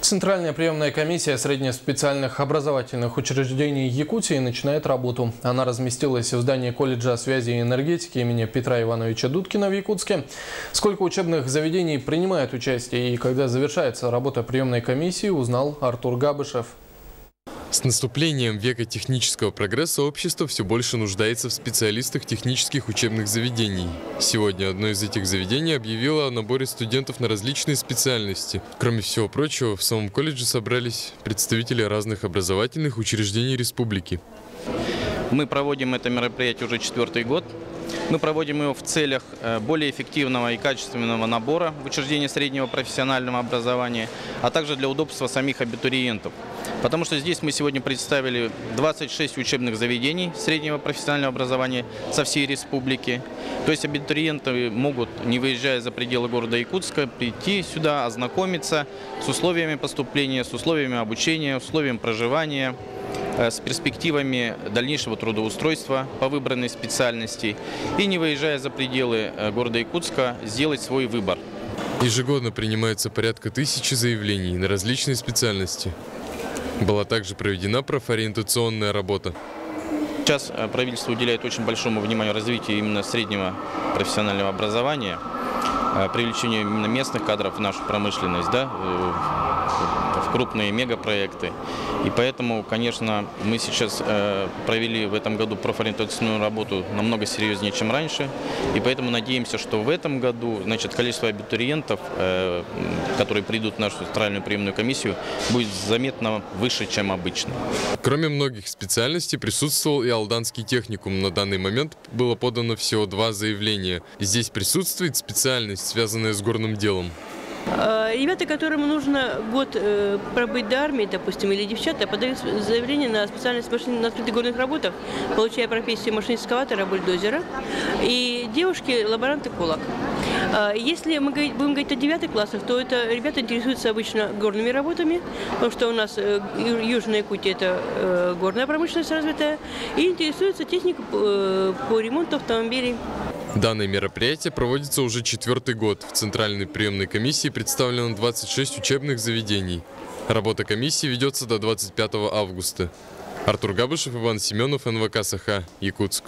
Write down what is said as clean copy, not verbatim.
Центральная приемная комиссия среднеспециальных образовательных учреждений Якутии начинает работу. Она разместилась в здании колледжа связи и энергетики имени Петра Ивановича Дудкина в Якутске. Сколько учебных заведений принимает участие и когда завершается работа приемной комиссии, узнал Артур Габышев. С наступлением века технического прогресса общество все больше нуждается в специалистах технических учебных заведений. Сегодня одно из этих заведений объявило о наборе студентов на различные специальности. Кроме всего прочего, в самом колледже собрались представители разных образовательных учреждений республики. Мы проводим это мероприятие уже 4-й год. Мы проводим его в целях более эффективного и качественного набора в учреждения среднего профессионального образования, а также для удобства самих абитуриентов. Потому что здесь мы сегодня представили 26 учебных заведений среднего профессионального образования со всей республики. То есть абитуриенты могут, не выезжая за пределы города Якутска, прийти сюда, ознакомиться с условиями поступления, с условиями обучения, условиями проживания, с перспективами дальнейшего трудоустройства по выбранной специальности и, не выезжая за пределы города Якутска, сделать свой выбор. Ежегодно принимается порядка 1000 заявлений на различные специальности. Была также проведена профориентационная работа. Сейчас правительство уделяет очень большому вниманию развитию именно среднего профессионального образования, привлечению именно местных кадров в нашу промышленность, в крупные мегапроекты. И поэтому, конечно, мы сейчас провели в этом году профориентационную работу намного серьезнее, чем раньше. И поэтому надеемся, что в этом году, количество абитуриентов, которые придут в нашу центральную приемную комиссию, будет заметно выше, чем обычно. Кроме многих специальностей присутствовал и Алданский техникум. На данный момент было подано всего 2 заявления. Здесь присутствует специальность, связанная с горным делом. Ребята, которым нужно год пробыть до армии, допустим, или девчата, подают заявление на специальность на открытых горных работах, получая профессию машиниста-экскаватора, бульдозера, и девушки – лаборанты кулак. Если мы будем говорить о 9 классах, то это ребята интересуются обычно горными работами, потому что у нас Южная Якутия – это горная промышленность развитая, и интересуются техникой по ремонту автомобилей. Данное мероприятие проводится уже 4-й год. В Центральной приемной комиссии представлено 26 учебных заведений. Работа комиссии ведется до 25 августа. Артур Габышев, Иван Семенов, НВК «Саха», Якутск.